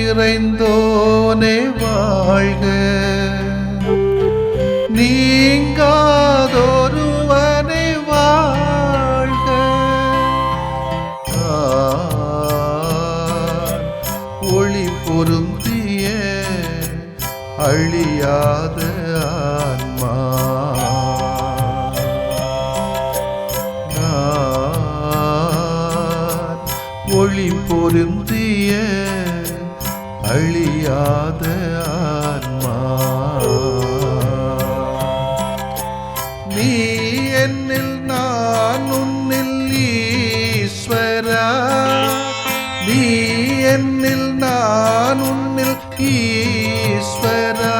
நிறைந்தோனே வாழ்க, நீங்காதொருவனை வாழ்க. ஒளி பொருந்திய அழியாத ஆன்மா, ஒளி பொருந்திய அழியாத ஆன்மா. நீ என்னில் நான் உன்னில் ஈஸ்வரா, நீ என்னில் நான் உன்னில் ஈஸ்வரா.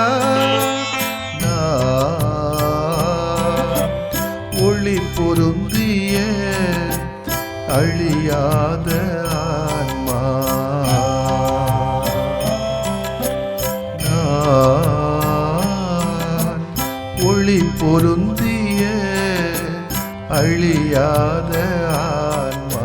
ஒளி பொருந்திய அழியாத ஆன்மா, ஒளி பொருந்திய அழியாத ஆன்மா.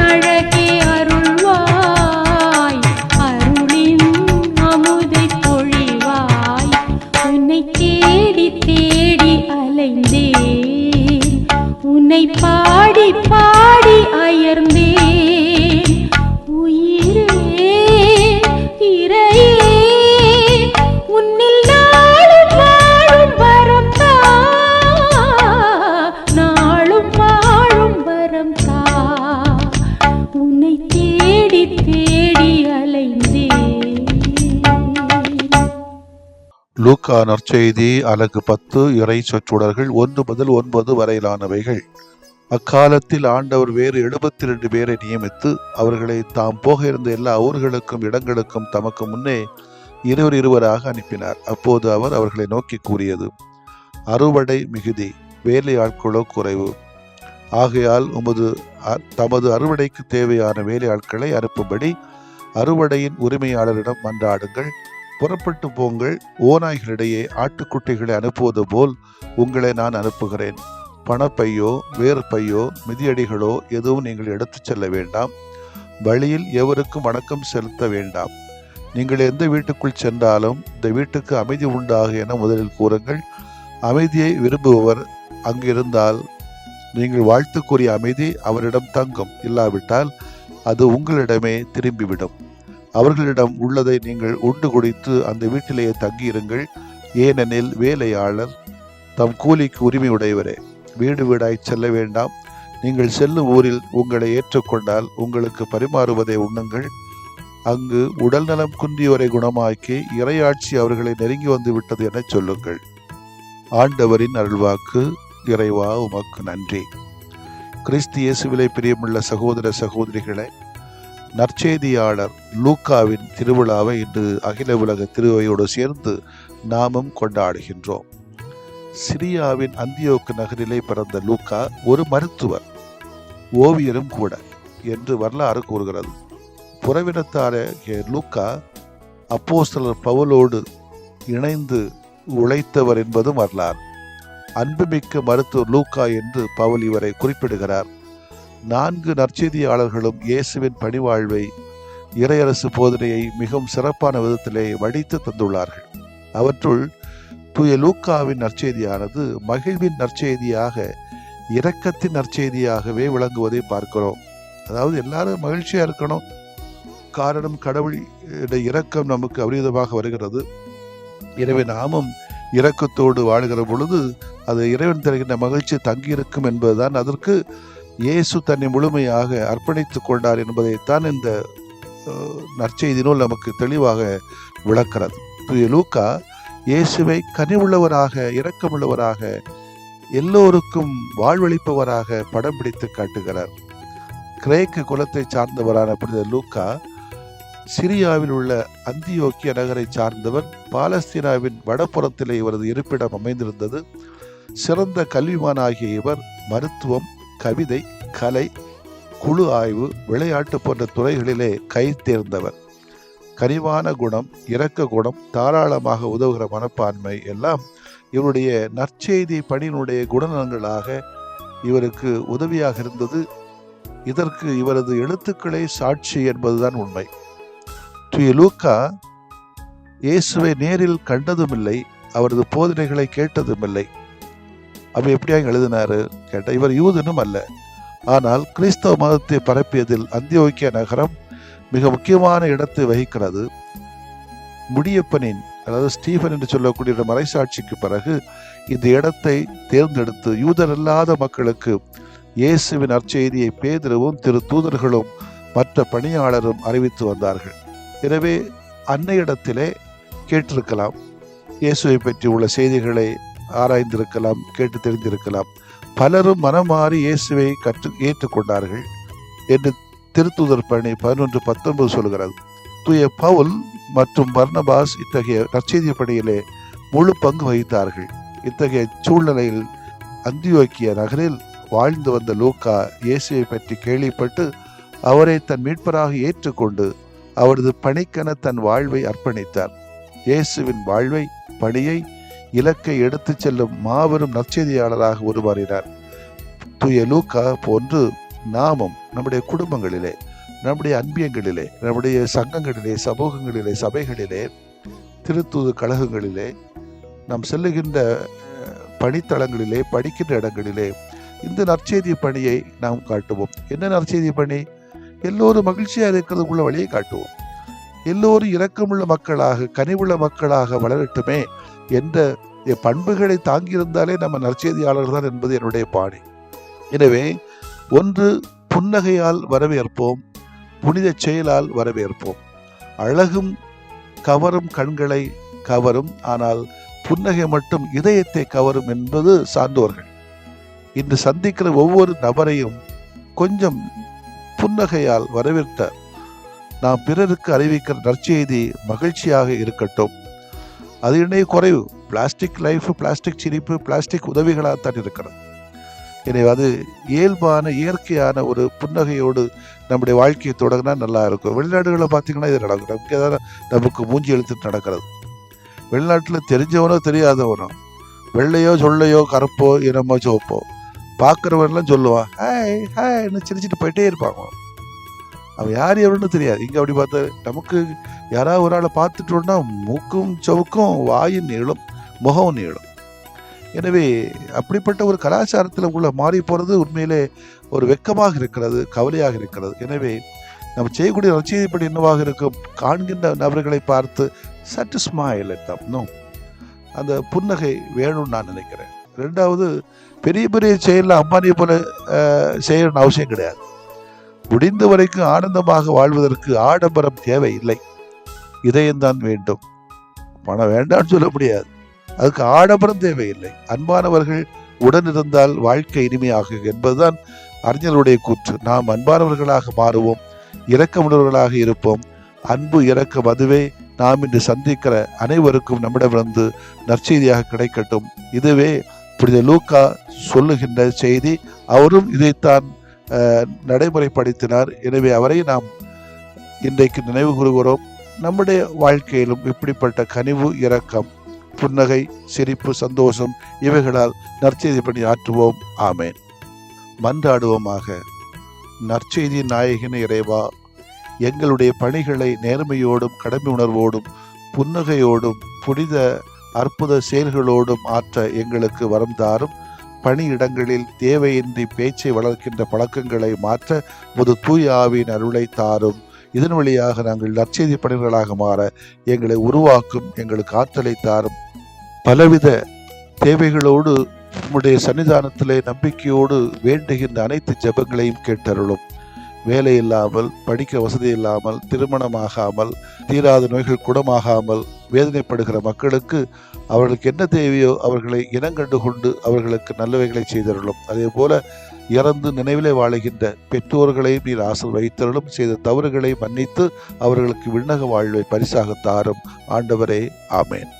அழகே உன்னை தேடி தேடி அலைந்தேன். லூக்கா நற்செய்தி அலகு 10 இறை சொற்றொடர்கள் 1 முதல் 9 வரையிலானவைகள். அக்காலத்தில் ஆண்டவர் வேறு 72 பேரை நியமித்து அவர்களை தாம் போக இருந்த எல்லா ஊர்களுக்கும் இடங்களுக்கும் தமக்கு முன்னே இருவராக அனுப்பினார். அப்போது அவர் அவர்களை நோக்கி கூறியது, அறுவடை மிகுதி, வேலை ஆட்களோ குறைவு. ஆகையால் தமது அறுவடைக்கு தேவையான வேலை ஆட்களை அனுப்பும்படி அறுவடையின் உரிமையாளரிடம் மன்றாடுங்கள். புறப்பட்டு போங்கள். ஓநாய்களிடையே ஆட்டுக்குட்டிகளை அனுப்புவது போல் உங்களை நான் அனுப்புகிறேன். பணப்பையோ வேறு பையோ மிதியடிகளோ எதுவும் நீங்கள் எடுத்துச் செல்ல வேண்டாம். வழியில் எவருக்கும் வணக்கம் செலுத்த வேண்டாம். நீங்கள் எந்த வீட்டுக்குள் சென்றாலும் இந்த வீட்டுக்கு அமைதி உண்டாக என முதலில் கூறுங்கள். அமைதியை விரும்புபவர் அங்கிருந்தால் நீங்கள் வாழ்த்துக்குரிய அமைதி அவரிடம் தங்கும். இல்லாவிட்டால் அது உங்களிடமே திரும்பிவிடும். அவர்களிடம் உள்ளதை நீங்கள் உண்டு குடித்து அந்த வீட்டிலேயே தங்கியிருங்கள். ஏனெனில் வேலையாளர் தம் கூலிக்கு உரிமை உடையவரே. வீடு வீடாய் செல்ல வேண்டாம். நீங்கள் செல்லும் ஊரில் உங்களை ஏற்றுக்கொண்டால் உங்களுக்கு பரிமாறுவதை உண்ணுங்கள். அங்கு உடல் நலம் குன்றியோரை குணமாக்கி இறையாட்சி அவர்களை நெருங்கி வந்து விட்டது என சொல்லுங்கள். ஆண்டவரின் அருள்வாக்கு. இறைவா உமக்கு நன்றி. கிறிஸ்து இயேசுவிலே பிரியமுள்ள சகோதர சகோதரிகளை, நற்செய்தியாளர் லூக்காவின் திருவிழாவை இன்று அகில உலக திருவையோடு சேர்ந்து நாமும் கொண்டாடுகின்றோம். சிரியாவின் அந்தியோக்கு நகரிலே பிறந்த லூக்கா ஒரு மருத்துவர், ஓவியரும் கூட என்று வரலாறு கூறுகிறது. புறவினத்தாராகிய லூக்கா அப்போஸ்தலர் பவுலோடு இணைந்து உழைத்தவர் என்பதும் வரலாறு. அன்புமிக்க மருத்துவர் லூக்கா என்று பவுல் இவரை குறிப்பிடுகிறார். 4 நற்செய்தியாளர்களும் இயேசுவின் பணிவாழ்வை, இறையரசு போதனையை மிகவும் சிறப்பான விதத்திலே வடித்து தந்துள்ளார்கள். அவற்றுள் தூய லூக்காவின் நற்செய்தியானது மகிழ்வின் நற்செய்தியாக, இரக்கத்தின் நற்செய்தியாகவே விளங்குவதை பார்க்கிறோம். அதாவது எல்லாரும் மகிழ்ச்சியா இருக்கணும். காரணம், கடவுளுடைய இரக்கம் நமக்கு அபரிதமாக வருகிறது. எனவே நாமும் இரக்கத்தோடு வாழ்கிற பொழுது அது இறைவன் தருகின்ற மகிழ்ச்சி தங்கியிருக்கும் என்பதுதான். அதற்கு இயேசு தன்னை முழுமையாக அர்ப்பணித்து கொண்டார் என்பதைத்தான் இந்த நற்செய்தி நூல் நமக்கு தெளிவாக விளக்கிறது. தூய லூக்கா இயேசுவை கனிவுள்ளவராக, இரக்கமுள்ளவராக, எல்லோருக்கும் வாழ்வளிப்பவராக படம் பிடித்து காட்டுகிறார். கிரேக்க குலத்தை சார்ந்தவரான புனித லூக்கா சிரியாவில் உள்ள அந்தியோக்கிய நகரை சார்ந்தவர். பாலஸ்தீனாவின் வடபுறத்திலே இவரது இருப்பிடம் அமைந்திருந்தது. சிறந்த கல்விமானாகிய இவர் மருத்துவம், கவிதை, கலை, குழு ஆய்வு, விளையாட்டு போன்ற துறைகளிலே கை தேர்ந்தவர். கனிவான குணம், இரக்க குணம், தாராளமாக உதவுகிற மனப்பான்மை எல்லாம் இவருடைய நற்செய்தி பணியினுடைய குணநலங்களாக இவருக்கு உதவியாக இருந்தது. இதற்கு இவரது எழுத்துக்களே சாட்சி என்பதுதான் உண்மை. தூய லூக்கா இயேசுவை நேரில் கண்டதுமில்லை, அவரது போதனைகளை கேட்டதுமில்லை. அப்ப எப்படியாக எழுதினாரு கேட்ட, இவர் யூதனும் அல்ல. ஆனால் கிறிஸ்தவ மதத்தை பரப்பியதில் அந்தியோக்கிய நகரம் மிக முக்கியமான இடத்தை வகிக்கிறது. முடியப்பனின், அதாவது ஸ்டீஃபன் என்று சொல்லக்கூடிய மறைசாட்சிக்கு பிறகு இந்த இடத்தை தேர்ந்தெடுத்து யூதர் அல்லாத மக்களுக்கு இயேசுவின் நற்செய்தியை பேதுருவும் திரு தூதர்களும் மற்ற பணியாளரும் அறிவித்து வந்தார்கள். எனவே அன்னையிடத்திலே கேட்டிருக்கலாம், இயேசுவை பற்றி உள்ள செய்திகளை ஆராய்ந்திருக்கலாம், கேட்டு தெரிந்திருக்கலாம். பலரும் மனமாறி இயேசுவை ஏற்றுக்கொண்டார்கள் என்று திருத்தூதர் பணி 11:19 சொல்கிறது. தூய பவுல் மற்றும் பர்னபாஸ் இத்தகைய நற்செய்தி பணியிலே முழு பங்கு வகித்தார்கள். இத்தகைய சூழ்நிலையில் அந்தியோக்கிய நகரில் வாழ்ந்து வந்த லூக்கா இயேசுவை பற்றி கேள்விப்பட்டு அவரை தன் மீட்பராக ஏற்றுக்கொண்டு அவரது பணிக்கென தன் வாழ்வை அர்ப்பணித்தார். இயேசுவின் வாழ்வை, பணியை, இலக்கை எடுத்துச் செல்லும் மாபெரும் நற்செய்தியாளராக உருமாறினார். தூய லூக்கா போன்று நாமும் நம்முடைய குடும்பங்களிலே, நம்முடைய அன்பியங்களிலே, நம்முடைய சங்கங்களிலே, சமூகங்களிலே, சபைகளிலே, திருத்தூது கழகங்களிலே, நாம் செல்லுகின்ற பணித்தளங்களிலே, படிக்கின்ற இடங்களிலே இந்த நற்செய்தி பணியை நாம் காட்டுவோம். என்ன நற்செய்தி பணி? எல்லோரும் மகிழ்ச்சியாக இருக்கிறதுக்குள்ள வழியை காட்டுவோம். எல்லோரும் இரக்கமுள்ள மக்களாக, கனிவுள்ள மக்களாக வளரட்டுமே என்ற பண்புகளை தாங்கியிருந்தாலே நம்ம நற்செய்தியாளர் தான் என்பது என்னுடைய பாணி. எனவே ஒன்று, புன்னகையால் வரவேற்போம். புனித செயலால் வரவேற்போம். அழகும் கவரும் கண்களை கவரும், ஆனால் புன்னகை மட்டும் இதயத்தை கவரும் என்பது சான்றோர்கள். இன்று சந்திக்கிற ஒவ்வொரு நபரையும் கொஞ்சம் புன்னகையால் வரவேற்ற நாம் பிறருக்கு அறிவிக்கிற நற்செய்தி மகிழ்ச்சியாக இருக்கட்டும். அது இணைய குறைவு. பிளாஸ்டிக் லைஃப், பிளாஸ்டிக் சிரிப்பு, பிளாஸ்டிக் உதவிகளாகத்தான் இருக்கிறது. எனவே அது இயல்பான இயற்கையான ஒரு புன்னகையோடு நம்முடைய வாழ்க்கையை தொடங்கினா நல்லா இருக்கும். வெளிநாடுகளில் பார்த்தீங்கன்னா இது நடக்கும். நமக்கு எதாவது நமக்கு மூஞ்சி எழுத்துட்டு நடக்கிறது. வெளிநாட்டில் தெரிஞ்சவனோ தெரியாதவனோ, வெள்ளையோ சொல்லையோ கருப்போ இனமோ சிவப்போ, பார்க்குறவன்லாம் சொல்லுவான் ஹாய் ஹாய்ன்னு சிரிச்சிட்டு போயிட்டே இருப்பாங்க. அவன் யார் எவருன்னு தெரியாது. இங்கே அப்படி பார்த்தா நமக்கு யாராவது ஒரு ஆளை பார்த்துட்டோன்னா மூக்கும் சவுக்கும் வாயும் நீளும், முகம் நீளும். எனவே அப்படிப்பட்ட ஒரு கலாச்சாரத்தில் உள்ள மாறி போகிறது உண்மையிலே ஒரு வெட்கமாக இருக்கிறது, கவலையாக இருக்கிறது. எனவே நம்ம செய்யக்கூடிய நற்செய்திப்படி என்னவாக இருக்கும்? காண்கின்ற நபர்களை பார்த்து சற்று ஸ்மைல் எடுத்தோம், அந்த புன்னகை வேணும்னு நான் நினைக்கிறேன். ரெண்டாவது, பெரிய பெரிய செயலில் அம்பானியை போல செய்யணும்னு அவசியம் கிடையாது. முடிந்த வரைக்கும் ஆனந்தமாக வாழ்வதற்கு ஆடம்பரம் தேவை இல்லை, இதயம்தான் வேண்டும். பணம் வேண்டாம்னு சொல்ல முடியாது, அதுக்கு ஆடம்பரம் தேவையில்லை. அன்பானவர்கள் உடன் இருந்தால் வாழ்க்கை இனிமையாகும் என்பதுதான் அறிஞர்களுடைய கூற்று. நாம் அன்பானவர்களாக மாறுவோம், இரக்கமுள்ளவர்களாக இருப்போம். அன்பு இரக்கம் அதுவே நாம் இன்று சந்திக்கிற அனைவருக்கும் நம்மிடமிருந்து நற்செய்தியாக கிடைக்கட்டும். இதுவே புனித லூக்கா சொல்லுகின்ற செய்தி. அவரும் இதைத்தான் நடைமுறைப்படுத்தினார். எனவே அவரை நாம் இன்றைக்கு நினைவு கூறுகிறோம். நம்முடைய வாழ்க்கையிலும் இப்படிப்பட்ட கனிவு, இரக்கம், புன்னகை, சிரிப்பு, சந்தோஷம் இவைகளால் நற்செய்தி பணி ஆற்றுவோம். ஆமேன். மன்றாடுவோமாக. நற்செய்தி நாயகனே இறைவா, எங்களுடைய பணிகளை நேர்மையோடும் கடமை உணர்வோடும் புன்னகையோடும் புனித அற்புத செயல்களோடும் ஆற்ற எங்களுக்கு வரம் தாரும். பணியிடங்களில் தேவையின்றி பேச்சை வளர்க்கின்ற பழக்கங்களை மாற்ற ஒரு தூய ஆவியின் அருளை தாரும். இதன் வழியாக நாங்கள் நற்செய்தி பணிகளாக மாற எங்களை உருவாக்கும் எங்களுக்கு ஆற்றலை தாரும். பலவித தேவைகளோடு உம்முடைய சன்னிதானத்திலே நம்பிக்கையோடு வேண்டுகின்ற அனைத்து ஜெபங்களையும் கேட்டருளும். வேலை இல்லாமல், படிக்க வசதி இல்லாமல், திருமணமாகாமல், தீராத நோய்கள் குணமாகாமல் வேதனைப்படுகிற மக்களுக்கு அவர்களுக்கு என்ன தேவையோ அவர்களை இனங்கண்டு கொண்டு அவர்களுக்கு நல்லவைகளை செய்தருளும். அதே போல இறந்து நினைவிலே வாழுகின்ற பெற்றோர்களையும் நீர் ஆசீர்வதித்தருளும். செய்த தவறுகளை மன்னித்து அவர்களுக்கு விண்ணக வாழ்வை பரிசாக தாரும். ஆண்டவரே, ஆமேன்.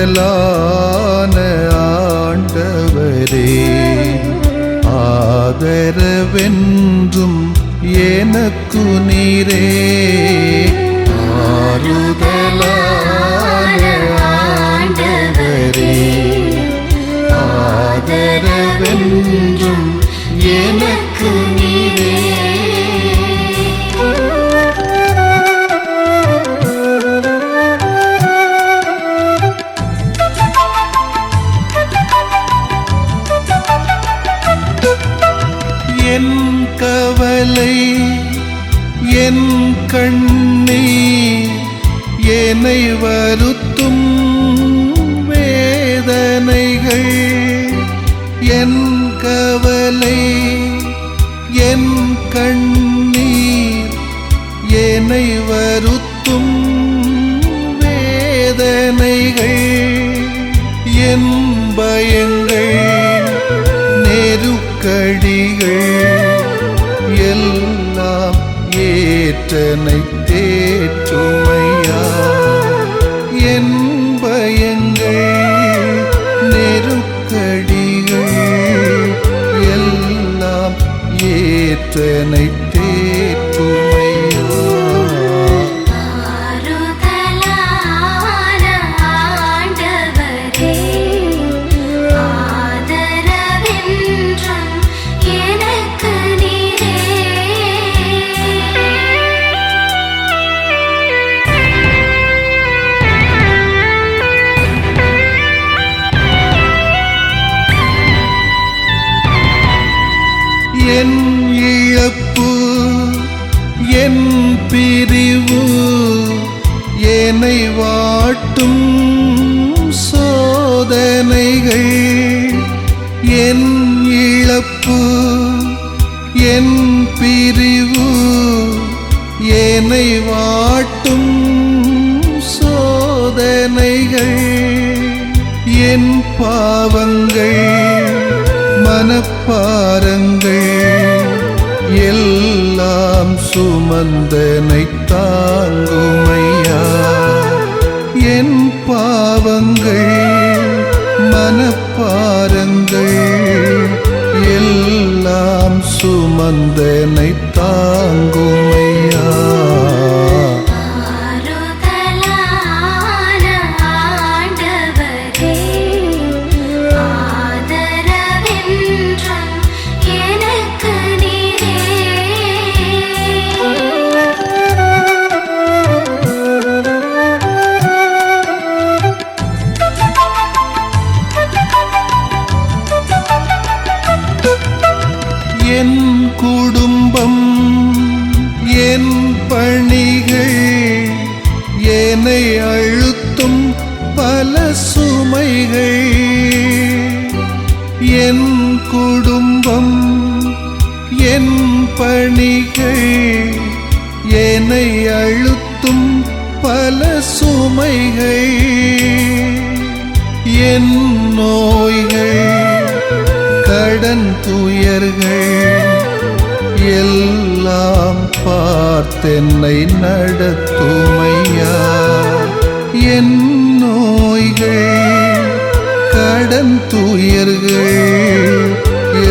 ஆறுதலான ஆண்டவரே, ஆதரவென்றும் எனக்கு நீரே. ஆறுதலான ஆண்டவரே, ஆதரவென்றும் எனக்கு நீரே. என் கவலை, என் கண்ணீர், என்னை வருத்தும் வேதனைகள். என் கவலை, என் கண்ணீர், என்னை வருத்தும் வேதனைகள். என் பயங்கள், நெருக்கடிகள் எல்லாம் ஏற்றனை தேற்றுமையா. என் பயங்கள், நெருக்கடிகள் எல்லாம் ஏற்றனை தேற்றுமையா. ஆதரவென்றும் எனக்கு என் இழப்பு என் பிரிவு என்னை வாட்டும் சோதனைகள் என் இழப்பு என் பிரிவு என்னை வாட்டும் சோதனைகள் என் பாவங்கள் மனப்பாரங்கள் எல்லாம் சுமந்தனை தாங்குமையா என் பாவங்கள் மனப்பாரங்கள் எல்லாம் சுமந்தனை தாங்குமையா என் குடும்பம் என் பணிகள் என்னை அழுத்தும் பல சுமைகள் என் குடும்பம் என் பணிகள் என்னை அழுத்தும் பல சுமைகள் என் நோய்கள் கடன் துயர்கள் எல்லாம் பார்த்தென்னை நடத்துமையா என் நோய்கள் கடன் துயர்கள்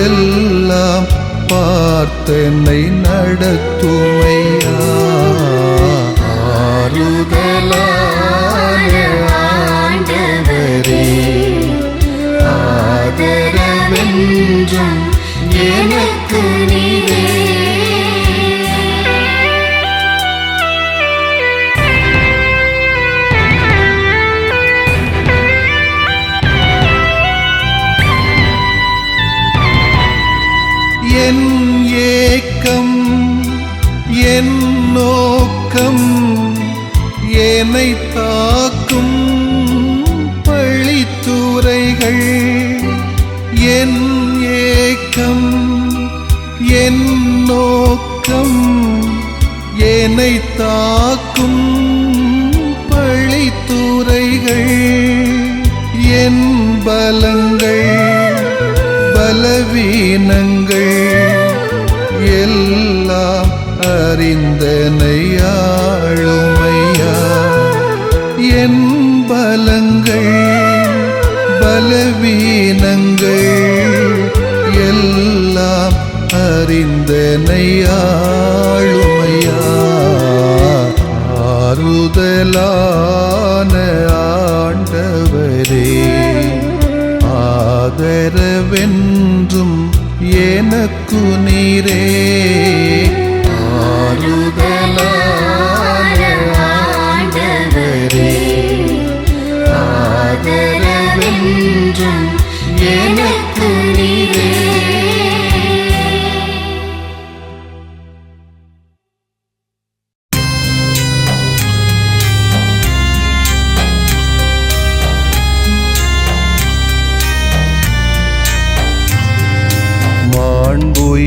எல்லாம் பார்த்தென்னை நடத்துமையா ஆறுதலான ஆண்டவரே ஆதரவென்றும் எனக்கு நீரே என் ஏக்கம் என் நோக்கம் என்னை தாக்கும் பழித்துரைகள் என் ஏக்கம் என் நோக்கம் என்னை தாக்கும் பழித்துரைகள் என் பலங்கள் பலவீனங்கள் எல்லாம் அறிந்தனை ஆளுமையா என் பலங்கள் பலவீனங்கள் எல்லாம் அறிந்தனை ஆளுமையா ஆறுதலான ஆண்டவரே ஆதரவென்றும் எனக்கு நீரே ஆறுதலான ஆண்டவரே ஆதரவென்றும் எனக்கு நீரே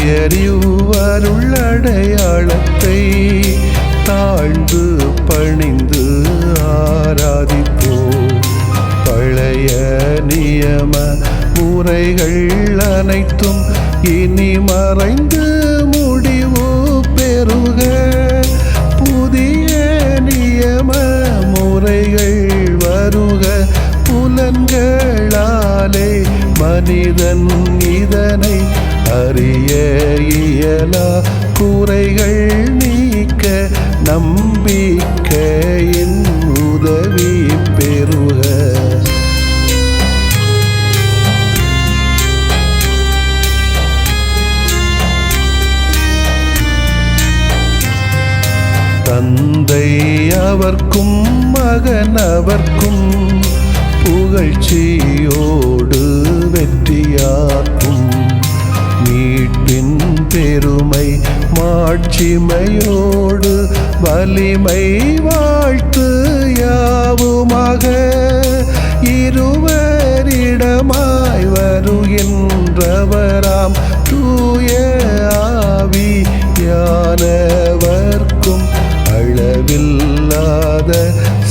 மாண்புயரிவருள் அடையாளத்தை தாழ்ந்து பணிந்து ஆராதிப்போம் பழைய நியம முறைகள் அனைத்தும் இனி மறைந்து முடிவு பெறுக புதிய நியம முறைகள் வருக புலன்களாலே மனிதன் இதனை அறிய இயலா குறைகள் நீக்க நம்பிக்கையின் உதவி பெறுக தந்தை அவர்க்கும் மகன் அவர்க்கும் புகழ்ச்சியோடு வெற்றியாக்கும் மீட்பின் மாட்சிமையோடு வலிமை வாழ்த்து யாவுமாக இருவரிடமாய் வருகின்றவராம் தூய ஆவியானவர்க்கும் அளவில்லாத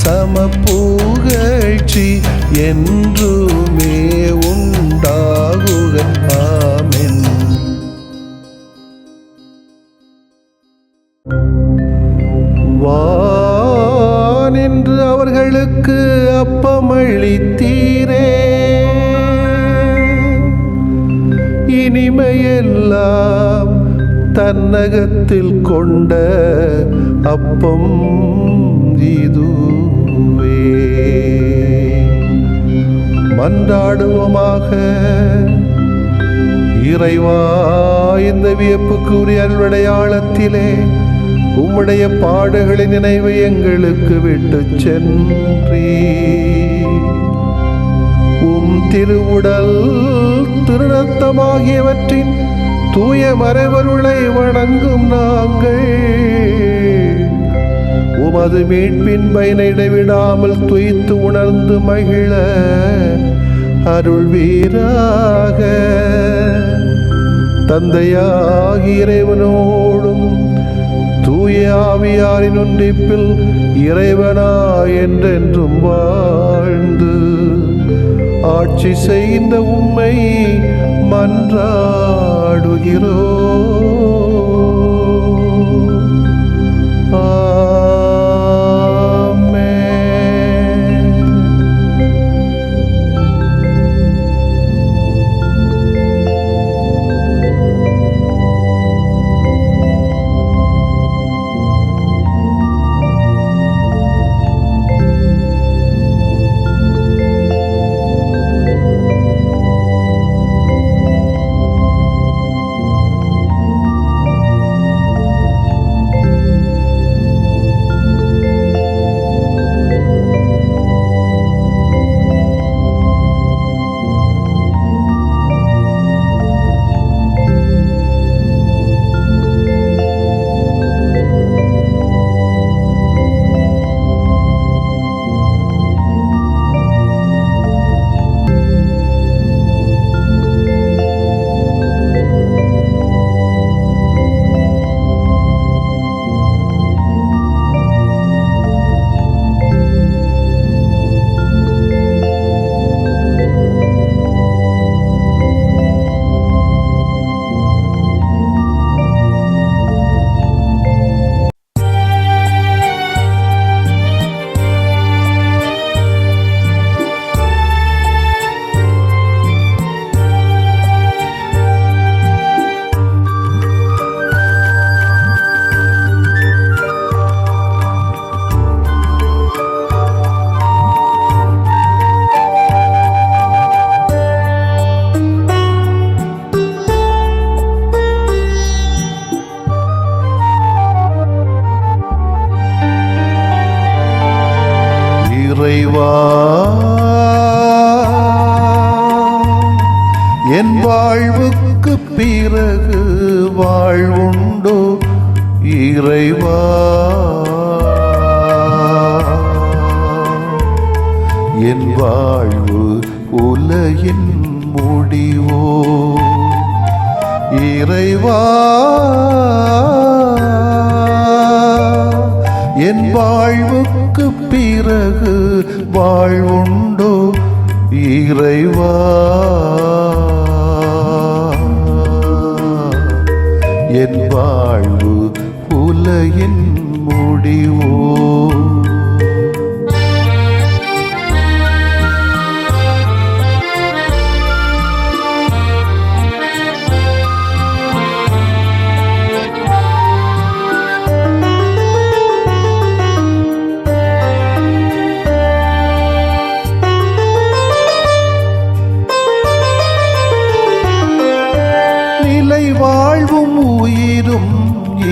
சமப்புகழ்ச்சி என்றுமே உண்டாகுக. ஆமென். வானின்று அவர்களுக்கு அப்பமளித்தீரே, இனிமையெல்லாம் தன்னகத்தில் கொண்ட அப்பம் இதுவே. மன்றாடுவோமாக. இறைவா, இந்த வியப்புக்குரிய அருளடையாளத்திலே உம்முடைய பாடுகளின் நினைவை எங்களுக்கு விட்டு சென்றீ. உம் திருவுடல் திருநத்தமாகியவற்றின் தூய மறைபொருளை வணங்கும் நாங்கள் உமது மீட்பின் பயனை இடைவிடாமல் துய்த்து உணர்ந்து மகிழ அருள்வீராக. தந்தையாகிய இறைவனோடும் தூய ஆவியாரின் ஒன்றிப்பில் இறைவனா என்றென்றும் வாழ்ந்து ஆட்சி செய்த உம்மை மன்றாடுகிறோ. இறைவா, என் வாழ்வுக்கு பிறகு வாழ்வுண்டோ? இறைவா, என் வாழ்வு உலகின் முடிவோ? இறைவா, என் வாழ்வுக்கு பிறகு வாழ்வுண்டோ? இறைவா, என் வாழ்வு உலகின் முடிவோ? வாழ்வும் உயிரும்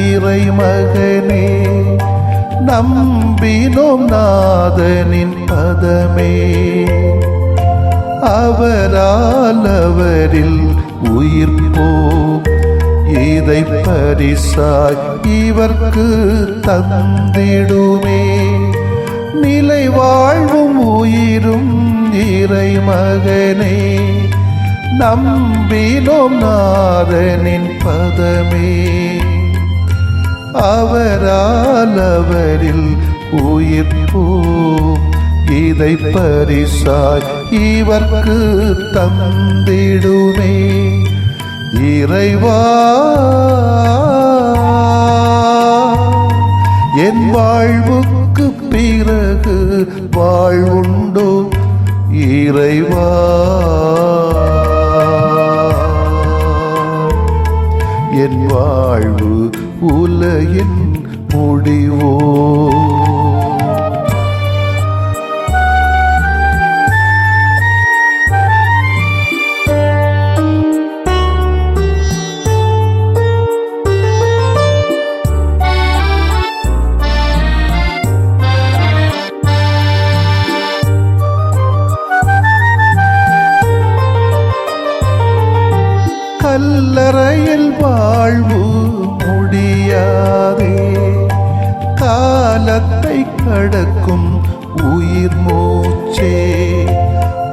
இறைமகனே, நம்பினோம் நாதனின் பதமே. அவரால் அவரில் உயிர்ப்போம், இதை பரிசாய் இவர்க்கு தந்திடுமே. நிலை வாழ்வும் உயிரும் இறைமகனே, நம்பினோம் நாதனின் பதமே. அவரால் அவரில் உயிர்ப்போம், இதை பரிசாய் இவர்க்கு தந்திடுமே. இறைவா, என் வாழ்வுக்கு பிறகு வாழ்வுண்டோ? இறைவா, என் வாழ்வு உலகின் முடிவோ? கல்லறையில் வாழ்வு முடியாதே, காலத்தை கடக்கும் உயிர் மூச்சே.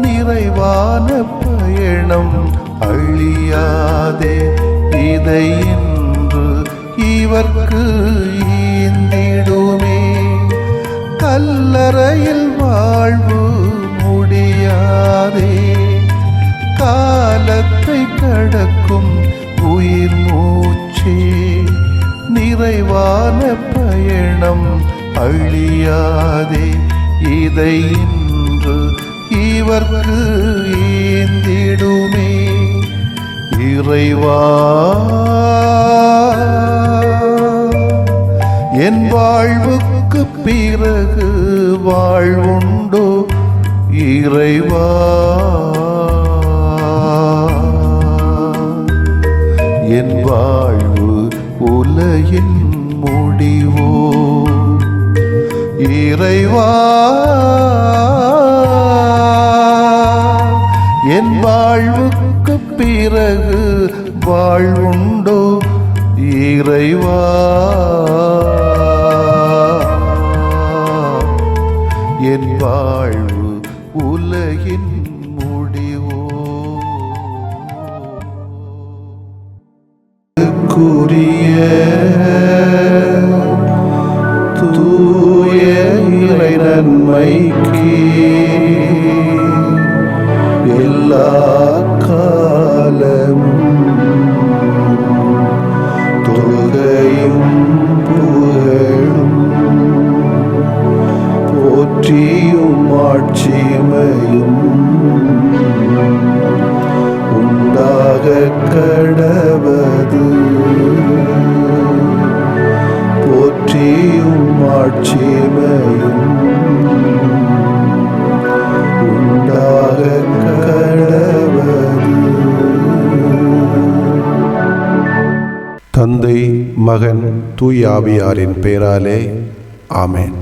நிறைவான பயணம் அழியாதே, இதை இன்று இவர்க்கு ஈந்திடுமே. கல்லறையில் வாழ்வு முடியாதே, காலத்தை கடக்கும் உயிர் மூச்சே. நிறைவான பயணம் அழியாதே, இதை இன்று இவர்க்கு ஈந்திடுமே. இறைவா, என் வாழ்வுக்கு பிறகு வாழ்வுண்டோ? இறைவா, என் வாழ்வு உலகின் முடிவோ? இறைவா, என் வாழ்வுக்கு பிறகு வாழ்வுண்டோ? இறைவா, என் வாழ்வு உலகின் முடிவோ? கூறிய தூய இறை நன்மைக்கு எல்லா காலமும் தொழுகையும் புகழும் போற்றியும் ஆட்சிமையும் உண்டாக கடவது. போற்றியும் ஆட்சிமையும் உண்டாக கடவது. தந்தை, மகன், தூய ஆவியாரின் பெயராலே ஆமென்.